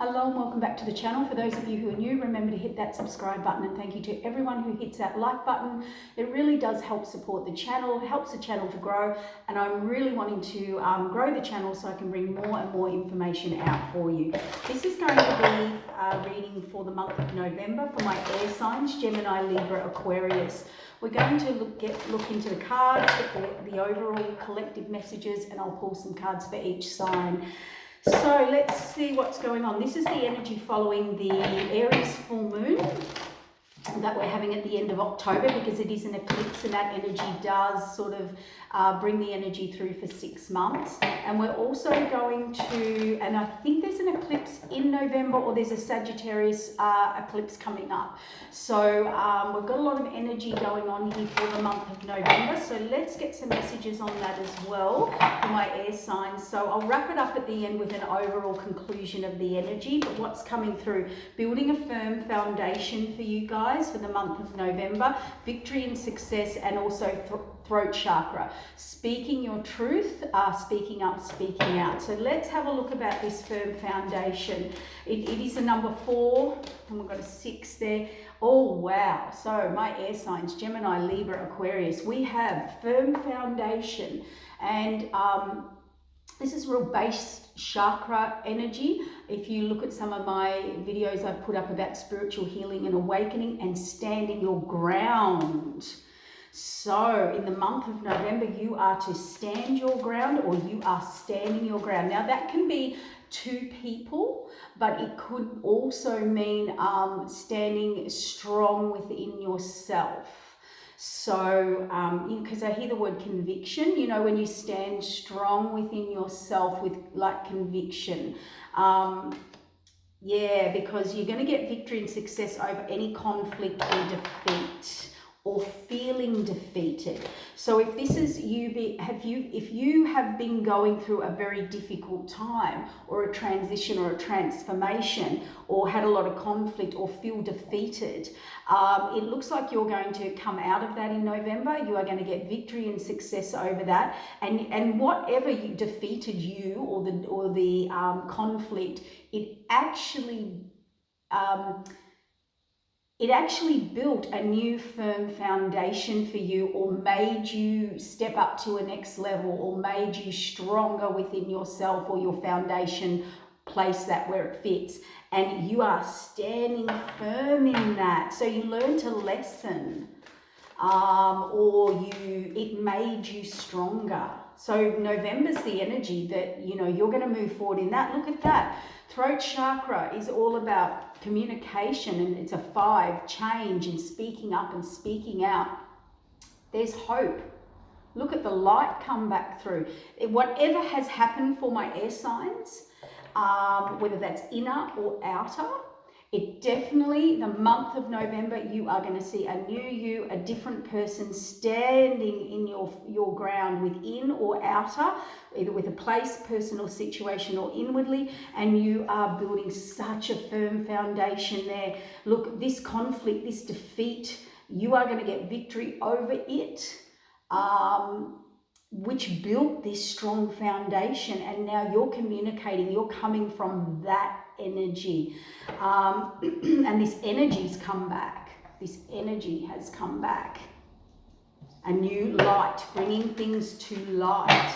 Hello and welcome back to the channel. For those of you who are new, remember to hit that subscribe button, and thank you to everyone who hits that like button. It really does help support the channel, helps the channel to grow, and I'm really wanting to grow the channel so I can bring more and more information out for you. This is going to be reading for the month of November for my air signs, Gemini, Libra, Aquarius. We're going to look into the cards, get the overall collective messages, and I'll pull some cards for each sign. So let's see what's going on. This is the energy following the Aries full moon that we're having at the end of October, because it is an eclipse, and that energy does sort of bring the energy through for 6 months. And we're also going to, and I think there's an eclipse in November, or there's a Sagittarius eclipse coming up. So we've got a lot of energy going on here for the month of November. So let's get some messages on that as well for my air signs. So I'll wrap it up at the end with an overall conclusion of the energy, but what's coming through: building a firm foundation for you guys for the month of November, victory and success, and also throat chakra, speaking your truth, speaking up, speaking out. So let's have a look about this firm foundation. It is a number 4, and we've got a 6 there. Oh wow. So my air signs, Gemini, Libra, Aquarius, we have firm foundation, and this is real base chakra energy. If you look at some of my videos I've put up about spiritual healing and awakening and standing your ground. So in the month of November, you are to stand your ground, or you are standing your ground. Now that can be 2 people, but it could also mean standing strong within yourself. So, because I hear the word conviction, you know, when you stand strong within yourself with like conviction. Yeah, because you're going to get victory and success over any conflict or defeat, or feeling defeated. So if this is if you have been going through a very difficult time, or a transition, or a transformation, or had a lot of conflict, or feel defeated, it looks like you're going to come out of that in November. You are going to get victory and success over that, and whatever you defeated you, or the conflict, it actually built a new firm foundation for you, or made you step up to a next level, or made you stronger within yourself, or your foundation place that where it fits, and you are standing firm in that. So you learned a lesson, or it made you stronger. So November's the energy that, you know, you're going to move forward in that. Look at that. Throat chakra is all about communication, and it's a 5, change, and speaking up and speaking out. There's hope. Look at the light come back through. Whatever has happened for my air signs, whether that's inner or outer, it definitely, the month of November, you are going to see a new you, a different person standing in your ground, within or outer, either with a place, person, or situation, or inwardly, and you are building such a firm foundation there. Look, this conflict, this defeat, you are going to get victory over it, which built this strong foundation, and now you're communicating, you're coming from that energy, and this energy's come back. This energy has come back. A new light, bringing things to light.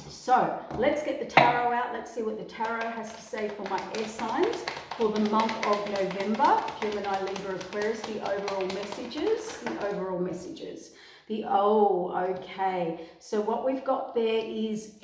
So let's get the Taro out. Let's see what the Taro has to say for my air signs for the month of November. Gemini, Libra, Aquarius, the overall messages. Okay. So what we've got there is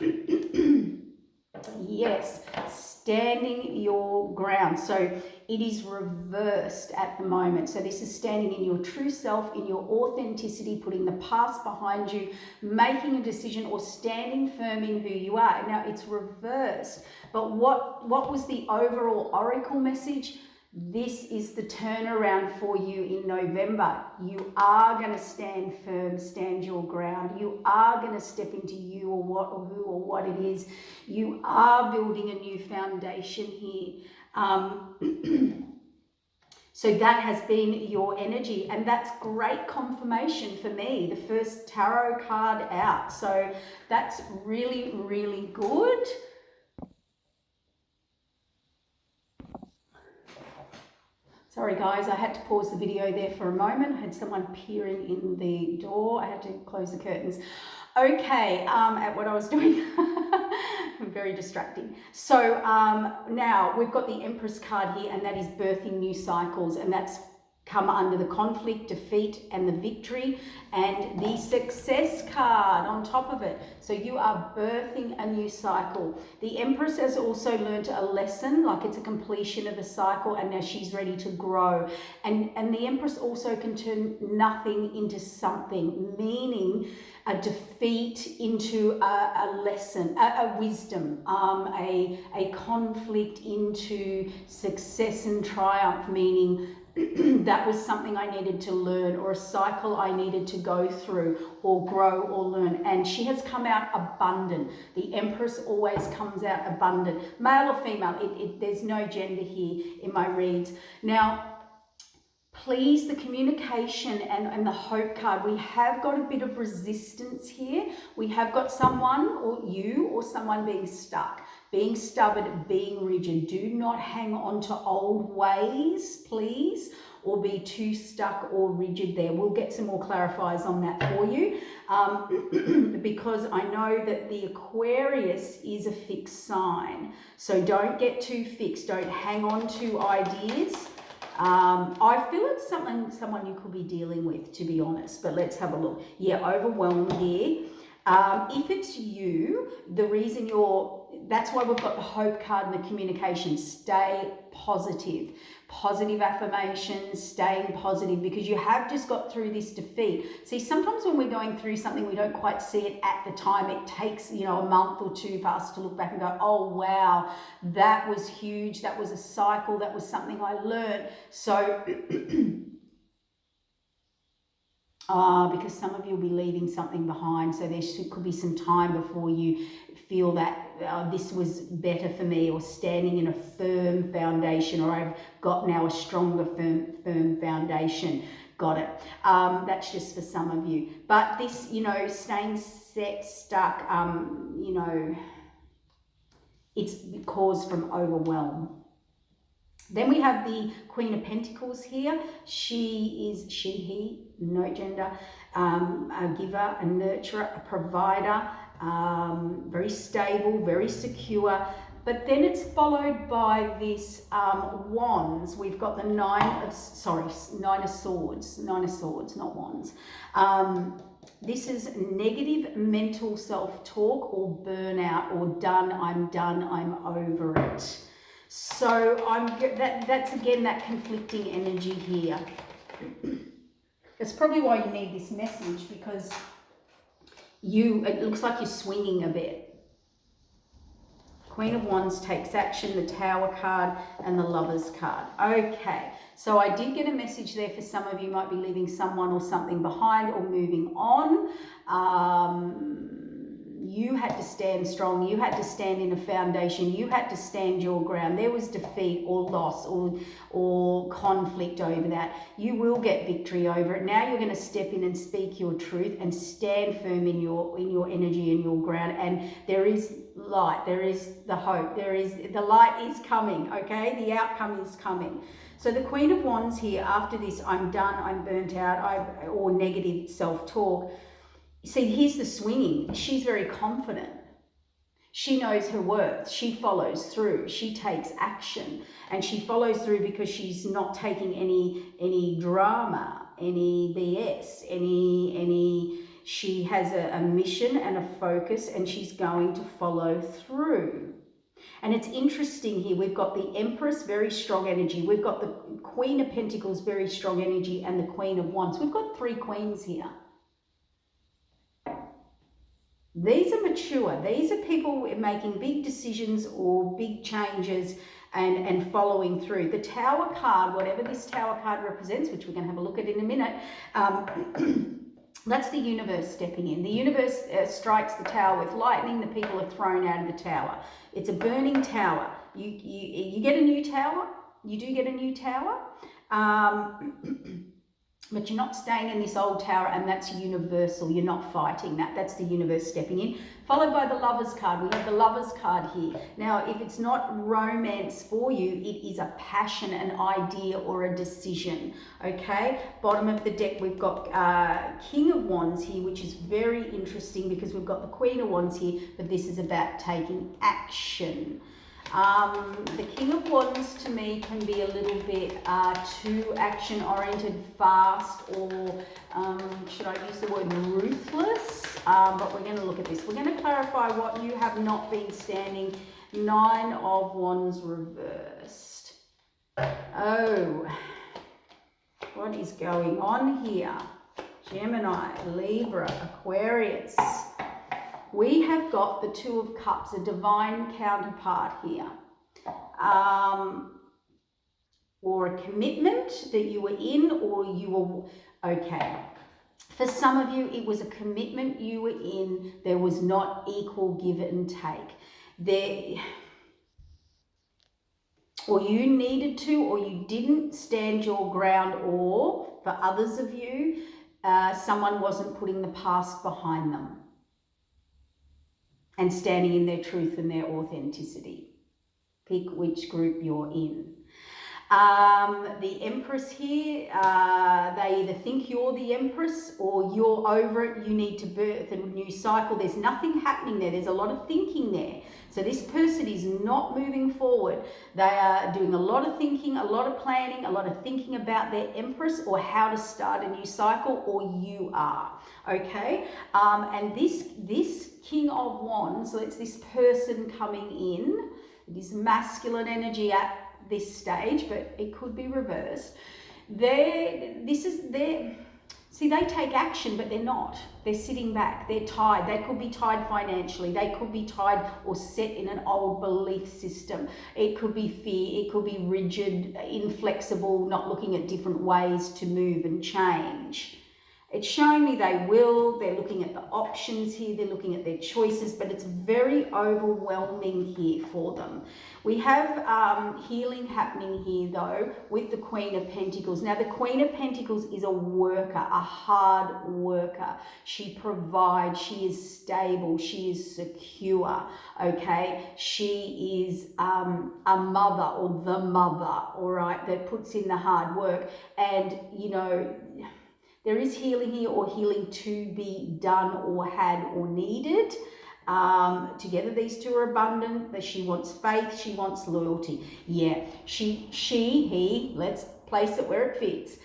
yes, standing your ground. So it is reversed at the moment. So this is standing in your true self, in your authenticity, putting the past behind you, making a decision, or standing firm in who you are. Now it's reversed. But what was the overall oracle message? This is the turnaround for you in November. You are going to stand firm, stand your ground. You are going to step into you, or what, or who, or what it is. You are building a new foundation here. So that has been your energy, and that's great confirmation for me. The first tarot card out. So that's really, really good. Sorry guys, I had to pause the video there for a moment. I had someone peering in the door. I had to close the curtains. Okay, at what I was doing. Very distracting. So now we've got the Empress card here, and that is birthing new cycles, and that's come under the conflict, defeat, and the victory, and the success card on top of it. So you are birthing a new cycle. The Empress has also learned a lesson, like it's a completion of a cycle, and now she's ready to grow. And the Empress also can turn nothing into something, meaning a defeat into a lesson, a wisdom, a conflict into success and triumph, meaning that was something I needed to learn, or a cycle I needed to go through or grow or learn. And she has come out abundant. The Empress always comes out abundant, male or female. There's no gender here in my reads. Now, please, the communication and the hope card, we have got a bit of resistance here. We have got someone, or you or someone, being stuck, being stubborn, being rigid. Do not hang on to old ways, please, or be too stuck or rigid there. We'll get some more clarifiers on that for you, because I know that the Aquarius is a fixed sign. So don't get too fixed. Don't hang on to ideas. I feel it's someone you could be dealing with, to be honest, but let's have a look. Yeah, overwhelmed here. If it's you, the reason that's why we've got the hope card and the communication. Stay positive. Positive affirmations, staying positive, because you have just got through this defeat. See, sometimes when we're going through something, we don't quite see it at the time. It takes, a month or two for us to look back and go, oh, wow, that was huge. That was a cycle. That was something I learned. So, because some of you will be leaving something behind. So there could be some time before you feel that this was better for me, or standing in a firm foundation, or I've got now a stronger firm foundation. Got it. That's just for some of you. But this, staying stuck, it's caused from overwhelm. Then we have the Queen of Pentacles here. He, no gender, a giver, a nurturer, a provider, very stable, very secure. But then it's followed by this wands. We've got the nine of swords, not wands. This is negative mental self-talk, or burnout, or done, I'm over it. So that's again that conflicting energy here. That's probably why you need this message, because it looks like you're swinging a bit. Queen of Wands takes action, the Tower card, and the Lovers card. Okay, so I did get a message there for some of you. Might be leaving someone or something behind, or moving on. You had to stand strong. You had to stand in a foundation. You had to stand your ground. There was defeat or loss or conflict over that. You will get victory over it. Now you're going to step in and speak your truth and stand firm in your energy and your ground. And there is light. There is the hope. The light is coming. Okay, the outcome is coming. So the Queen of Wands here. After this, I'm done. I'm burnt out. Or negative self-talk. See, here's the swinging. She's very confident. She knows her worth. She follows through. She takes action, and she follows through because she's not taking any drama, any BS, she has a mission and a focus, and she's going to follow through. And it's interesting here. We've got the Empress, very strong energy. We've got the Queen of Pentacles, very strong energy, and the Queen of Wands. We've got three queens here. These are mature. These are people making big decisions or big changes and following through. The Tower card, whatever this Tower card represents, which we're going to have a look at in a minute, that's the universe stepping in. The universe strikes the tower with lightning. The people are thrown out of the tower. It's a burning tower. You get a new tower. You do get a new tower. But you're not staying in this old tower, and that's universal. You're not fighting that. That's the universe stepping in. Followed by the Lovers card. We have the Lovers card here. Now, if it's not romance for you, it is a passion, an idea, or a decision. Okay? Bottom of the deck, we've got King of Wands here, which is very interesting because we've got the Queen of Wands here, but this is about taking action. The King of Wands to me can be a little bit too action-oriented, fast, or should I use the word ruthless? But we're going to look at this. We're going to clarify what you have not been standing. 9 of Wands reversed. Oh, what is going on here? Gemini, Libra, Aquarius. We have got the 2 of Cups, a divine counterpart here. Or a commitment that you were in, or you were, okay. For some of you, it was a commitment you were in. There was not equal give and take. Or you needed to, or you didn't stand your ground, or for others of you, someone wasn't putting the past behind them and standing in their truth and their authenticity. Pick which group you're in. The Empress here, they either think you're the Empress or you're over it, you need to birth a new cycle. There's nothing happening there. There's a lot of thinking there. So this person is not moving forward. They are doing a lot of thinking, a lot of planning, a lot of thinking about their Empress or how to start a new cycle, or you are. Okay? And this King of Wands, so it's this person coming in. It is masculine energy at this stage, but it could be reversed. See, they take action, but they're not. They're sitting back. They're tied. They could be tied financially. They could be tied or set in an old belief system. It could be fear. It could be rigid, inflexible, not looking at different ways to move and change. It's showing me they will. They're looking at the options here. They're looking at their choices, but it's very overwhelming here for them. We have healing happening here, though, with the Queen of Pentacles. Now, the Queen of Pentacles is a worker, a hard worker. She provides. She is stable. She is secure, okay? She is a mother, or the mother, all right, that puts in the hard work. And, you know, there is healing here, or healing to be done or had or needed. Together, these two are abundant. But she wants faith. She wants loyalty. Yeah, he, let's place it where it fits,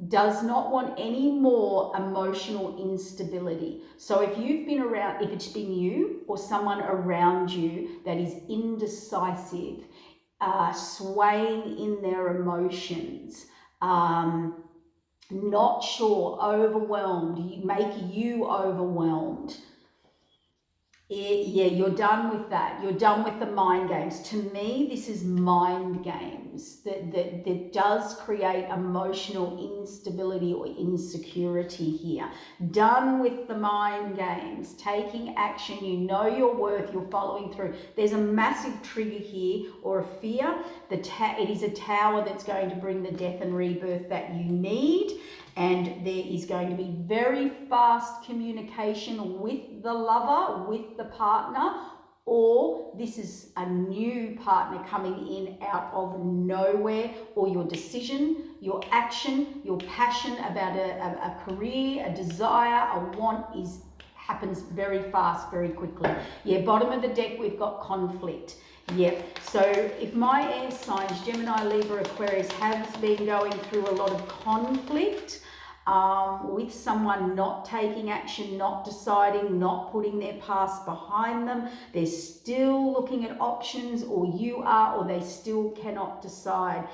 does not want any more emotional instability. So if you've been around, if it's been you or someone around you that is indecisive, swaying in their emotions, not sure, overwhelmed, make you overwhelmed. Yeah, you're done with that. You're done with the mind games. To me, this is mind games that does create emotional instability or insecurity here. Done with the mind games, taking action. You know your worth, you're following through. There's a massive trigger here, or a fear. It is a tower that's going to bring the death and rebirth that you need. And there is going to be very fast communication with the lover, with the partner, or this is a new partner coming in out of nowhere, or your decision, your action, your passion about a career, a desire, a want happens very fast, very quickly. Yeah, bottom of the deck, we've got conflict. Yep, so if my air signs, Gemini, Libra, Aquarius, has been going through a lot of conflict with someone not taking action, not deciding, not putting their past behind them, they're still looking at options, or you are, or they still cannot decide.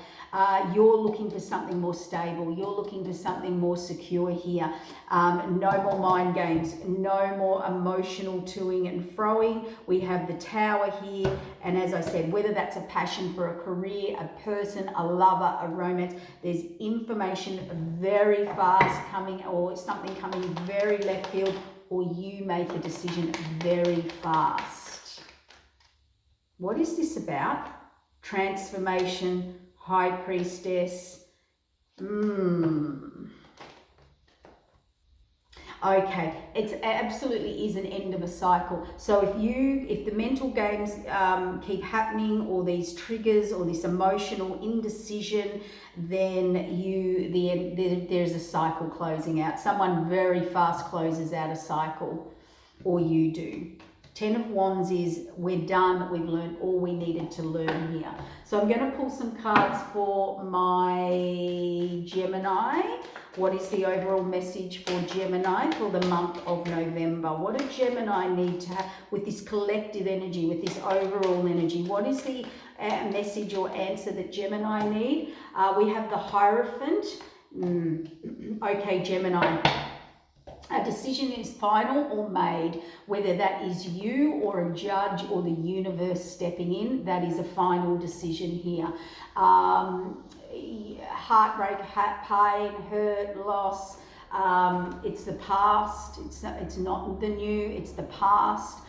You're looking for something more stable. You're looking for something more secure here. No more mind games. No more emotional toing and froing. We have the Tower here. And as I said, whether that's a passion for a career, a person, a lover, a romance, there's information very fast coming, or something coming very left field, or you make a decision very fast. What is this about? Transformation, High Priestess. Okay, it absolutely is an end of a cycle. So if the mental games keep happening, or these triggers, or this emotional indecision, then there's a cycle closing out. Someone very fast closes out a cycle, or you do. 10 of Wands is we're done, we've learned all we needed to learn here. So I'm going to pull some cards for my Gemini. What is the overall message for Gemini for the month of November? What do Gemini need to have with this collective energy, with this overall energy? What is the message or answer that Gemini need? We have the Hierophant. Okay, Gemini. A decision is final or made, whether that is you or a judge or the universe stepping in. That is a final decision here. Heartbreak, pain, hurt, loss. It's the past. It's not the new. It's the past.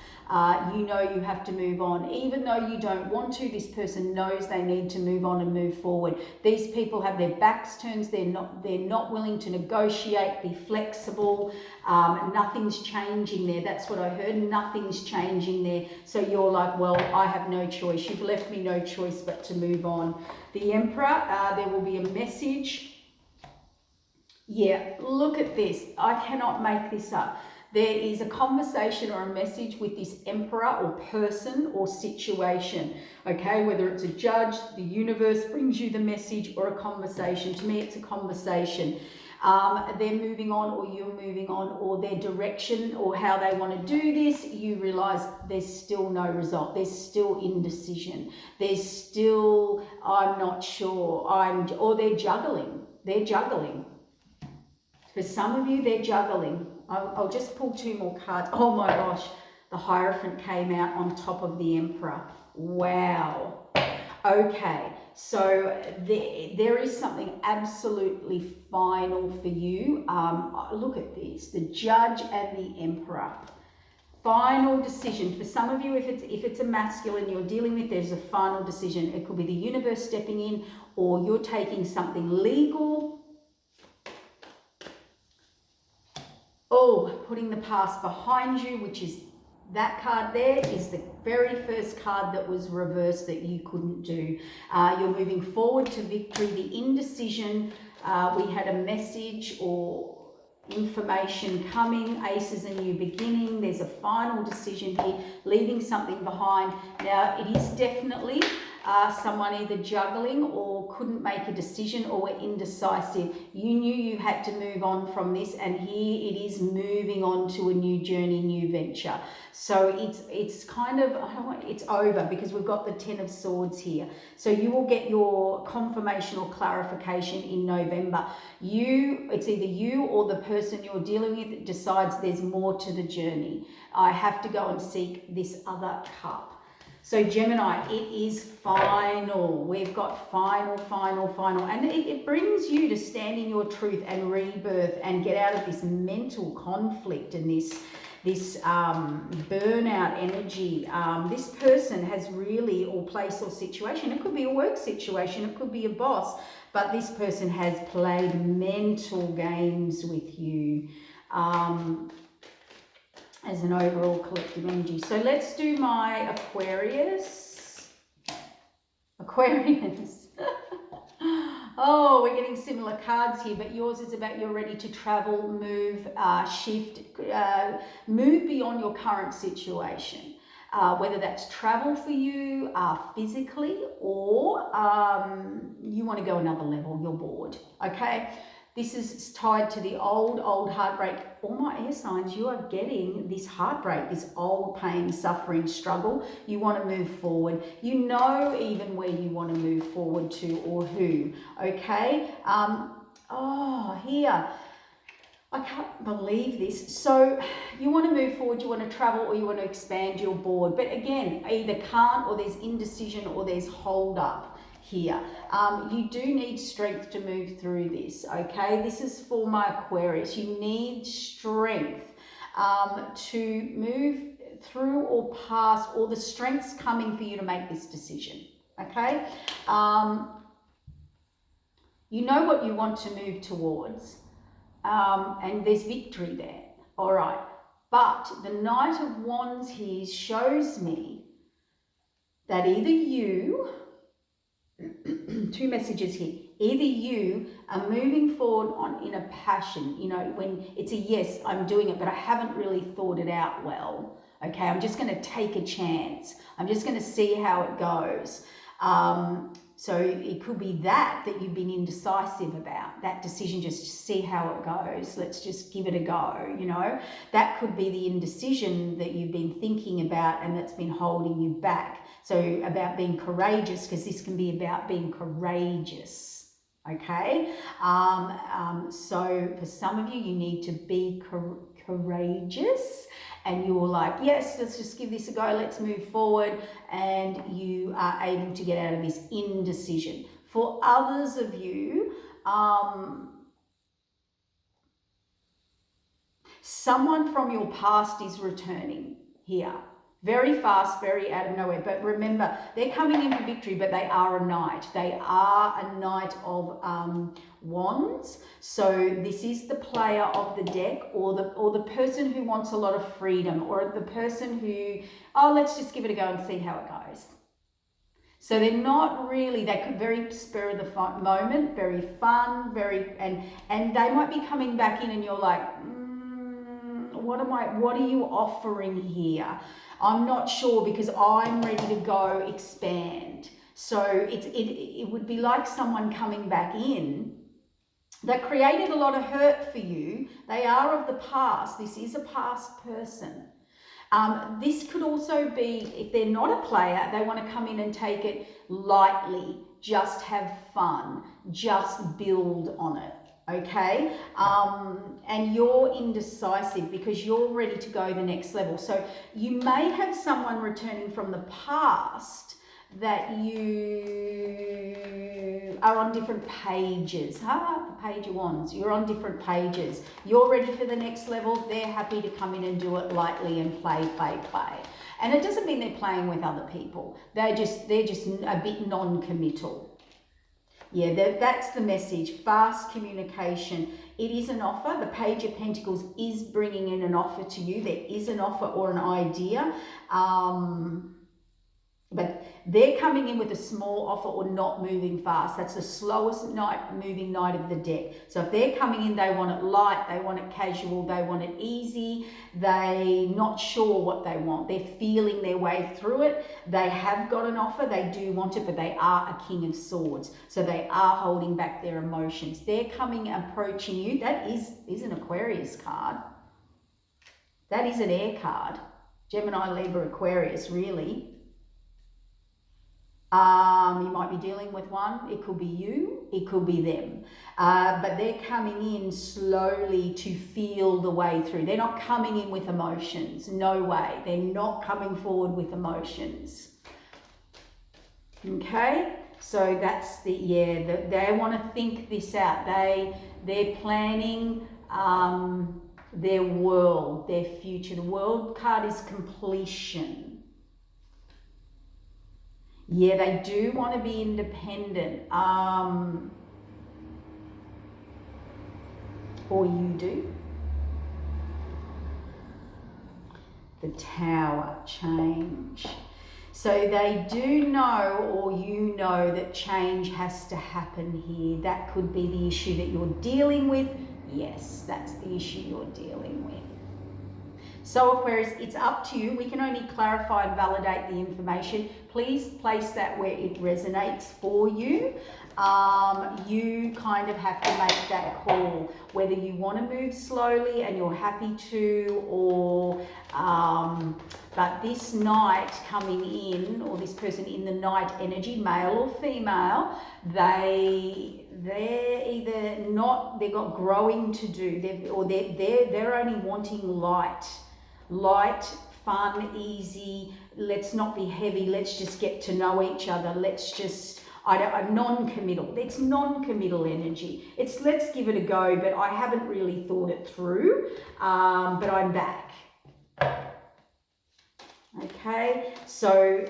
You know you have to move on. Even though you don't want to, this person knows they need to move on and move forward. These people have their backs turned. They're not willing to negotiate, be flexible. Nothing's changing there. That's what I heard. Nothing's changing there. So you're like, well, I have no choice. You've left me no choice but to move on. The Emperor, there will be a message. Yeah, look at this. I cannot make this up. There is a conversation or a message with this Emperor or person or situation, okay? Whether it's a judge, the universe brings you the message, or a conversation. To me, it's a conversation. They're moving on, or you're moving on, or their direction or how they want to do this. You realize there's still no result. There's still indecision. There's still, I'm not sure. Or they're juggling. They're juggling. For some of you, they're juggling. I'll just pull two more cards. Oh my gosh, the Hierophant came out on top of the Emperor. Wow. Okay, so there is something absolutely final for you. Look at this, the Judge and the Emperor. Final decision. For some of you, if it's a masculine you're dealing with, there's a final decision. It could be the universe stepping in, or you're taking something legal. Oh, putting the past behind you, which is that card there is the very first card that was reversed that you couldn't do. You're moving forward to victory. The indecision, we had a message or information coming. Ace is a new beginning. There's a final decision here, leaving something behind. Now, it is definitely someone either juggling or couldn't make a decision or were indecisive. You knew you had to move on from this, and here it is moving on to a new journey, new venture. So it's kind of, it's over, because we've got the 10 of Swords here. So you will get your confirmation or clarification in November. It's either you or the person you're dealing with decides there's more to the journey. I have to go and seek this other cup. So Gemini, it is final. We've got final. And it brings you to stand in your truth and rebirth and get out of this mental conflict and this burnout energy. This person has really, or place or situation, it could be a work situation, it could be a boss, but this person has played mental games with you. As an overall collective energy. So let's do my Aquarius. Oh, we're getting similar cards here, but yours is about you're ready to travel, move, shift, move beyond your current situation. Whether that's travel for you physically, or you want to go another level, you're bored, okay? This is tied to the old heartbreak. All my air signs, you are getting this heartbreak, this old pain, suffering, struggle. You want to move forward. You know even where you want to move forward to, or who, okay? Here. I can't believe this. So you want to move forward, you want to travel, or you want to expand your board. But again, either can't, or there's indecision, or there's hold up here. You do need strength to move through this, okay? This is for my Aquarius. You need strength to move through or past, or the strength's coming for you to make this decision, okay? You know what you want to move towards, and there's victory there. All right. But the Knight of Wands here shows me that either you, two messages here, either you are moving forward in a passion, you know, when it's a yes, I'm doing it, but I haven't really thought it out well. Okay, I'm just going to take a chance. I'm just going to see how it goes. So it could be that you've been indecisive about that decision, just see how it goes. Let's just give it a go, you know. That could be the indecision that you've been thinking about and that's been holding you back. So about being courageous, because this can be about being courageous, okay? So for some of you, you need to be courageous. And you're like, yes, let's just give this a go, let's move forward, and you are able to get out of this indecision. For others of you, someone from your past is returning here. Very fast, very out of nowhere. But remember, they're coming in for victory, but they are a knight. They are a knight of wands. So this is the player of the deck, or the person who wants a lot of freedom, or the person who, oh, let's just give it a go and see how it goes. So they're not really, they could very spur of the moment, very fun, very, and they might be coming back in and you're like, what are you offering here? I'm not sure because I'm ready to go expand. So it would be like someone coming back in that created a lot of hurt for you. They are of the past. This is a past person. This could also be, if they're not a player, they want to come in and take it lightly, just have fun, just build on it. Okay, and you're indecisive because you're ready to go the next level. So you may have someone returning from the past that you are on different pages. The Page of Wands, you're on different pages. You're ready for the next level. They're happy to come in and do it lightly and play. And it doesn't mean they're playing with other people. They're just a bit non-committal. Yeah, that's the message. Fast communication. It is an offer. The Page of Pentacles is bringing in an offer to you. There is an offer or an idea. But they're coming in with a small offer or not moving fast. That's the slowest moving knight of the deck. So if they're coming in, they want it light, they want it casual, they want it easy, they're not sure what they want. They're feeling their way through it. They have got an offer, they do want it, but they are a King of Swords. So they are holding back their emotions. They're coming, approaching you. That is an Aquarius card. That is an air card. Gemini, Libra, Aquarius, really. You might be dealing with one. It could be you, it could be them. But they're coming in slowly to feel the way through. They're not coming in with emotions. No way. They're not coming forward with emotions. Okay? So that's they want to think this out. They're planning their world, their future. The World card is completion. Yeah, they do want to be independent. Or you do. The Tower, change. So they do know, or you know, that change has to happen here. That could be the issue that you're dealing with. Yes, that's the issue you're dealing with. So Aquarius, it's up to you. We can only clarify and validate the information. Please place that where it resonates for you. You kind of have to make that call, whether you want to move slowly and you're happy to, or but this knight coming in, or this person in the knight energy, male or female, they're either not, they've got growing to do, they're only wanting light, fun, easy. Let's not be heavy. Let's just get to know each other. Let's just, non-committal. It's non-committal energy. It's let's give it a go, but I haven't really thought it through, but I'm back. Okay, so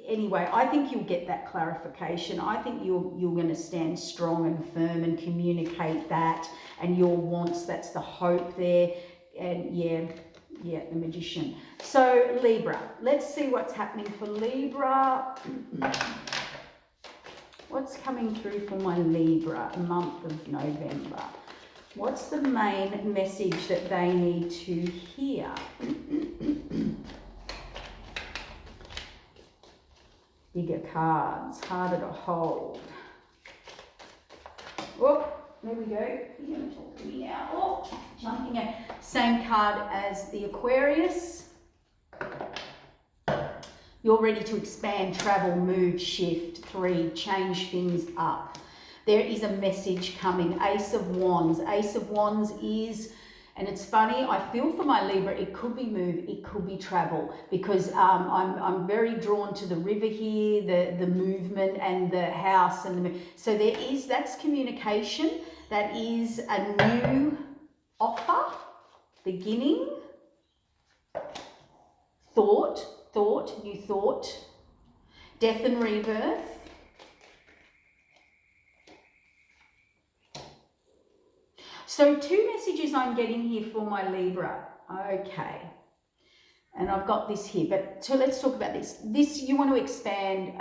anyway, I think you'll get that clarification. I think you're going to stand strong and firm and communicate that and your wants. That's the hope there. And yeah, the Magician. So Libra, let's see what's happening for Libra. What's coming through for my Libra month of November? What's the main message that they need to hear? Bigger cards, harder to hold. Oh, there we go. You're going to talk to me now. Oh, jumping out. Same card as the Aquarius. You're ready to expand, travel, move, shift. 3, change things up. There is a message coming. Ace of Wands. Ace of Wands is, and it's funny, I feel for my Libra, it could be move, it could be travel, because I'm very drawn to the river here, the movement and the house and the, so there is, that's communication. That is a new offer, beginning, new thought, death and rebirth. So 2 messages I'm getting here for my Libra. Okay. And I've got this here, but so let's talk about this. This, you want to expand,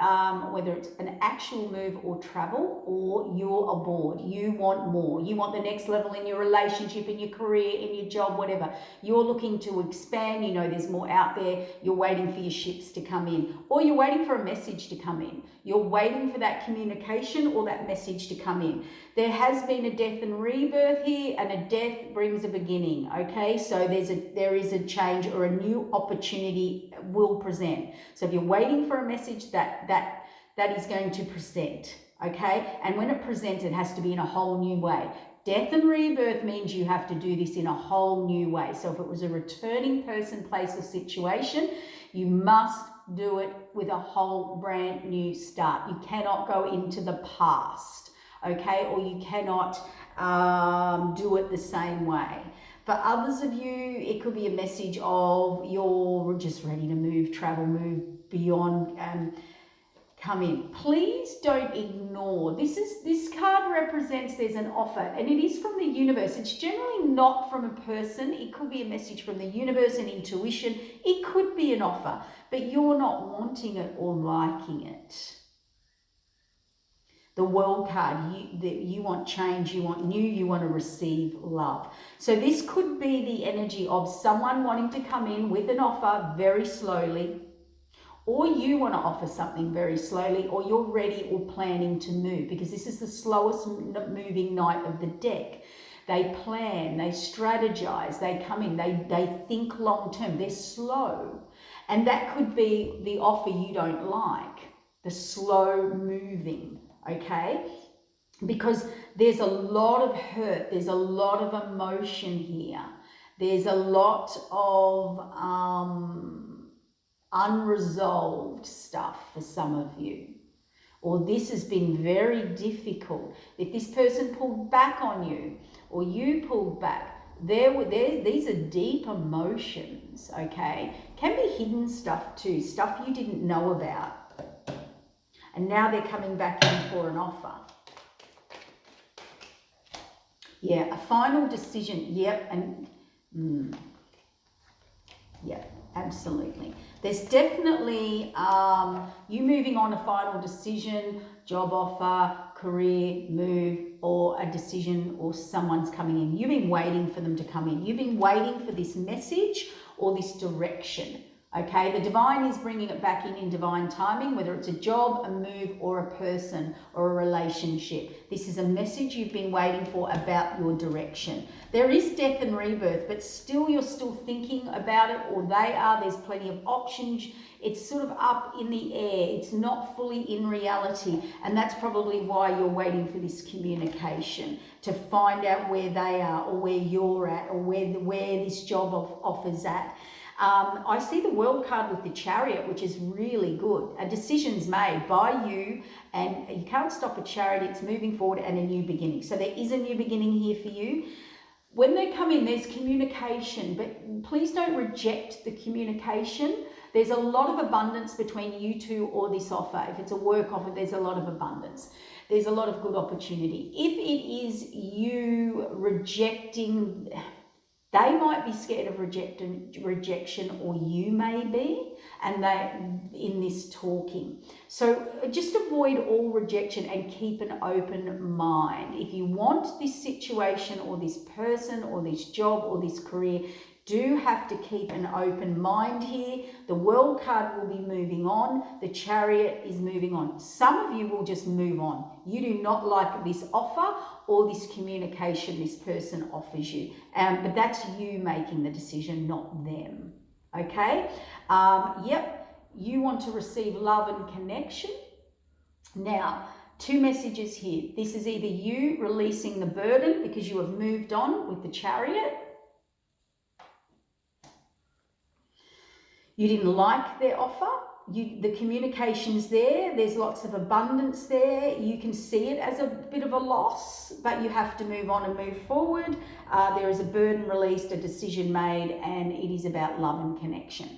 whether it's an actual move or travel, or you're aboard. You want more. You want the next level in your relationship, in your career, in your job, whatever. You're looking to expand. You know there's more out there. You're waiting for your ships to come in, or you're waiting for a message to come in. You're waiting for that communication or that message to come in. There has been a death and rebirth here, and a death brings a beginning, okay? So there is a change or a new opportunity will present. So if you're waiting for a message, that is going to present, okay? And when it presents, it has to be in a whole new way. Death and rebirth means you have to do this in a whole new way. So if it was a returning person, place, or situation, you must do it with a whole brand new start. You cannot go into the past, okay? Or you cannot do it the same way. For others of you, it could be a message of you're just ready to move, travel, move beyond, come in. Please don't ignore. This card represents there's an offer, and it is from the universe. It's generally not from a person. It could be a message from the universe and intuition. It could be an offer, but you're not wanting it or liking it. The World card, you want change, you want new, you want to receive love. So this could be the energy of someone wanting to come in with an offer very slowly, or you want to offer something very slowly, or you're ready or planning to move, because this is the slowest moving knight of the deck. They plan, they strategize, they come in, they think long term, they're slow. And that could be the offer you don't like, the slow moving, okay? Because there's a lot of hurt, there's a lot of emotion here. There's a lot of unresolved stuff for some of you, or this has been very difficult. If this person pulled back on you, or you pulled back, these are deep emotions, okay? Can be hidden stuff too, stuff you didn't know about, and now they're coming back in for an offer. Yeah, a final decision. Yep, and yeah, absolutely. There's definitely you moving on, a final decision, job offer, career move, or a decision, or someone's coming in. You've been waiting for them to come in. You've been waiting for this message or this direction. Okay, the divine is bringing it back in divine timing, whether it's a job, a move, or a person, or a relationship. This is a message you've been waiting for about your direction. There is death and rebirth, but still you're still thinking about it, or they are. There's plenty of options. It's sort of up in the air. It's not fully in reality, and that's probably why you're waiting for this communication, to find out where they are, or where you're at, or where this job offer's at. I see the World card with the Chariot, which is really good. A decision's made by you, and you can't stop a chariot. It's moving forward and a new beginning. So there is a new beginning here for you. When they come in, there's communication, but please don't reject the communication. There's a lot of abundance between you two or this offer. If it's a work offer, there's a lot of abundance. There's a lot of good opportunity. If it is you rejecting, They might be scared of rejection, or you may be, and they in this talking. So just avoid all rejection and keep an open mind. If you want this situation or this person or this job or this career, do have to keep an open mind here. The World card will be moving on. The Chariot is moving on. Some of you will just move on. You do not like this offer or this communication this person offers you. But that's you making the decision, not them. Okay? Yep, you want to receive love and connection. Now, two messages here. This is either you releasing the burden because you have moved on with the Chariot. You didn't like their offer. The communication's there. There's lots of abundance there. You can see it as a bit of a loss, but you have to move on and move forward. There is a burden released, a decision made, and it is about love and connection.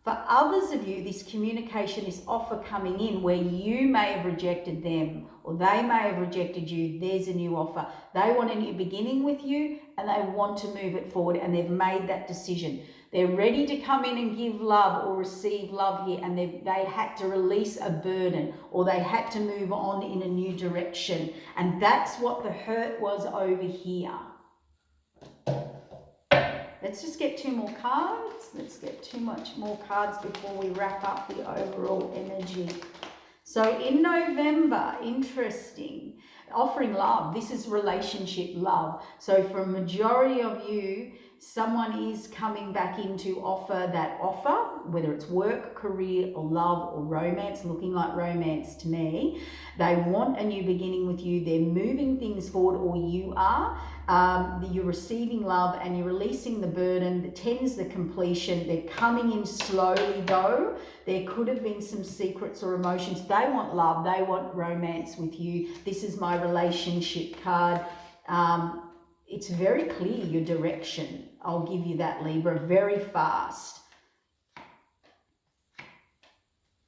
For others of you, this communication, this offer coming in where you may have rejected them or they may have rejected you, there's a new offer. They want a new beginning with you and they want to move it forward, and they've made that decision. They're ready to come in and give love or receive love here, and they had to release a burden, or they had to move on in a new direction. And that's what the hurt was over here. Let's just get two more cards. Let's get two much more cards before we wrap up the overall energy. So in November, interesting, offering love. This is relationship love. So for a majority of you, someone is coming back in to offer that offer, whether it's work, career, or love, or romance, looking like romance to me. They want a new beginning with you. They're moving things forward, or you are. You're receiving love and you're releasing the burden. The 10's the completion. They're coming in slowly though. There could have been some secrets or emotions. They want love. They want romance with you. This is my relationship card. It's very clear your direction. I'll give you that, Libra, very fast.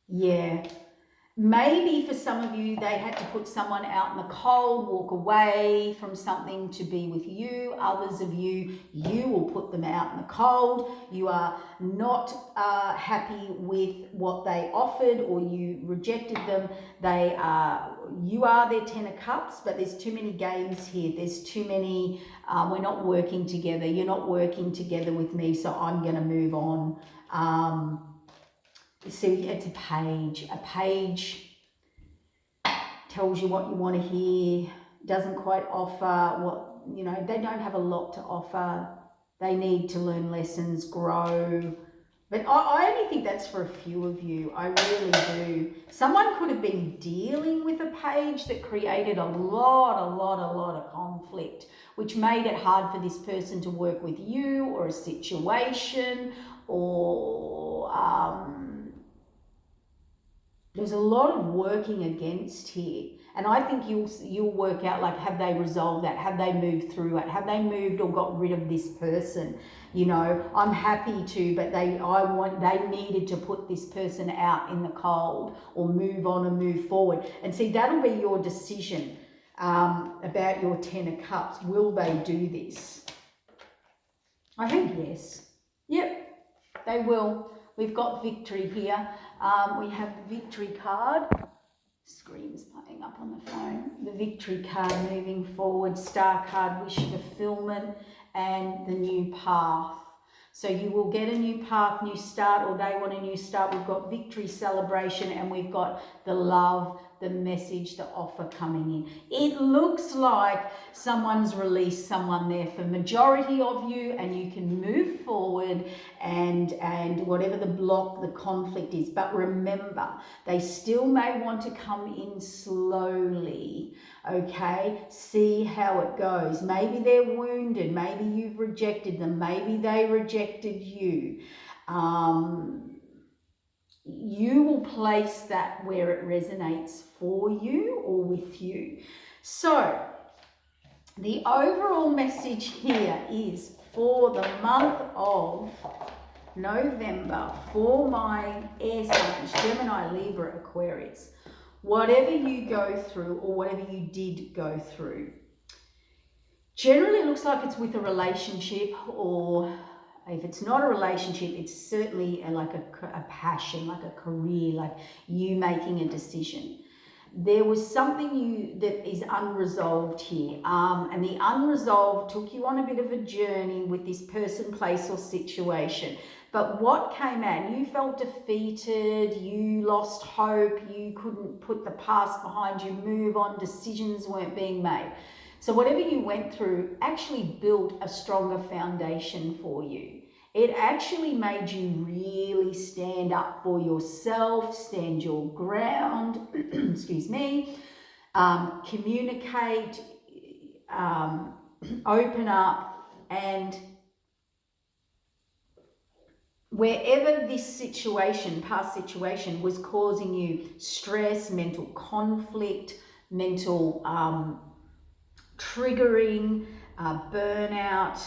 Yeah. Maybe for some of you, they had to put someone out in the cold, walk away from something to be with you. Others of you, you will put them out in the cold. You are not happy with what they offered, or you rejected them. You are their 10 of Cups, but there's too many games here. There's too many, we're not working together. You're not working together with me, so I'm going to move on. See, it's a page. A page tells you what you want to hear, doesn't quite offer what, you know, they don't have a lot to offer. They need to learn lessons, grow. But I only think that's for a few of you. I really do. Someone could have been dealing with a page that created a lot of conflict, which made it hard for this person to work with you, or a situation, or there's a lot of working against here. And I think you'll work out, like, have they resolved that? Have they moved through it? Have they moved or got rid of this person? You know, I'm happy to, but they needed to put this person out in the cold, or move on and move forward. And see, that'll be your decision about your 10 of Cups. Will they do this? I think yes. Yep, they will. We've got victory here. We have the victory card. Screen's playing up on the phone. The victory card moving forward. Star card, wish fulfillment, and the new path. So you will get a new path, new start, or they want a new start. We've got victory, celebration, and we've got the love, the message, the offer coming in. It looks like someone's released someone there for majority of you, and you can move forward and whatever the block, the conflict is. But remember, they still may want to come in slowly, okay? See how it goes. Maybe they're wounded. Maybe you've rejected them. Maybe they rejected you. You will place that where it resonates for you or with you. So the overall message here is for the month of November, for my air signs, Gemini, Libra, Aquarius, whatever you go through or whatever you did go through, Generally, it looks like it's with a relationship, or if it's not a relationship, it's certainly like a passion, like a career, like you making a decision. There was something that is unresolved here, and the unresolved took you on a bit of a journey with this person, place, or situation. But what came out, you felt defeated, you lost hope, you couldn't put the past behind you, move on, decisions weren't being made. So whatever you went through actually built a stronger foundation for you. It actually made you really stand up for yourself, stand your ground, excuse me, communicate, open up, and wherever this situation, past situation, was causing you stress, mental conflict, mental triggering, burnout,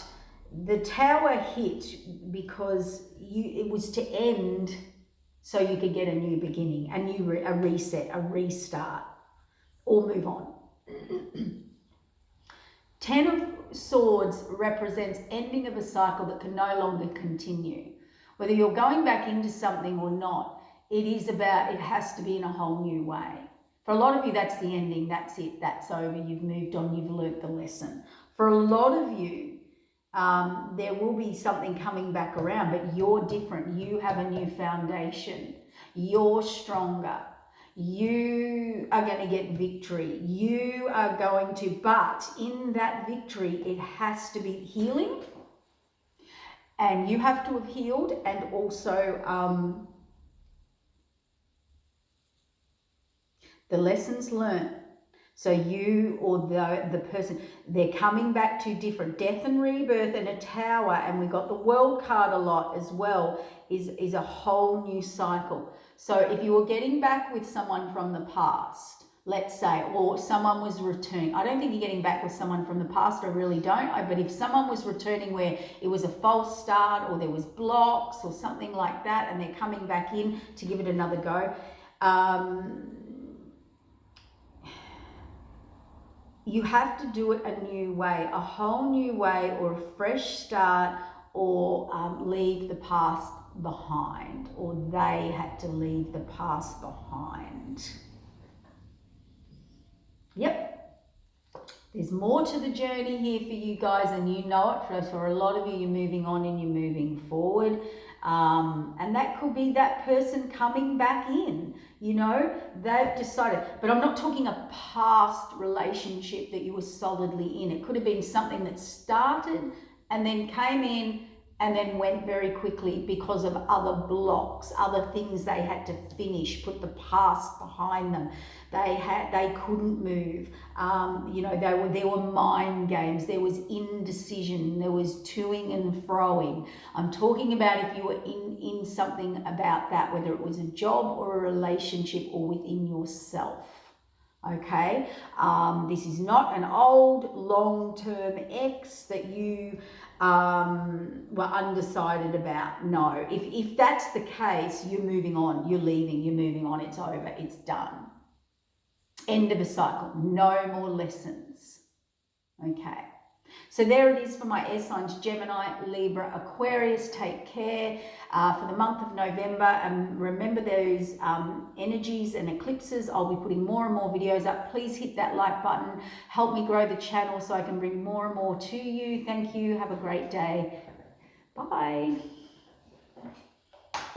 the tower hit because it was to end so you could get a new beginning, a reset, a restart, or move on. 10 of Swords represents ending of a cycle that can no longer continue. Whether you're going back into something or not, it has to be in a whole new way. For a lot of you, that's the ending, that's it, that's over, you've moved on, you've learnt the lesson. For a lot of you, there will be something coming back around, but you're different. You have a new foundation. You're stronger. You are going to get victory. You are going to, but in that victory, it has to be healing. And you have to have healed, and also the lessons learned. So you or the person, they're coming back to different death and rebirth and a tower, and we got the world card a lot as well, is a whole new cycle. So if you were getting back with someone from the past, let's say, or someone was returning, I don't think you're getting back with someone from the past, I really don't, but if someone was returning where it was a false start or there was blocks or something like that, and they're coming back in to give it another go, you have to do it a new way, a whole new way, or a fresh start, or leave the past behind, or they had to leave the past behind. Yep. There's more to the journey here for you guys, and you know it. For a lot of you, you're moving on and you're moving forward. And that could be that person coming back in, you know, they've decided, but I'm not talking a past relationship that you were solidly in. It could have been something that started and then came in and then went very quickly because of other blocks, other things they had to finish, put the past behind them. They couldn't move. You know, there were mind games, there was indecision, there was toing and froing. I'm talking about if you were in something about that, whether it was a job or a relationship or within yourself. Okay, this is not an old long-term ex that you were undecided about. No, if that's the case, you're moving on, you're leaving, you're moving on, it's over, it's done. End of a cycle, no more lessons. Okay, so there it is for my air signs: Gemini, Libra, Aquarius. Take care for the month of November, and remember those energies and eclipses. I'll be putting more and more videos up. Please hit that like button, help me grow the channel so I can bring more and more to you. Thank you, have a great day. Bye.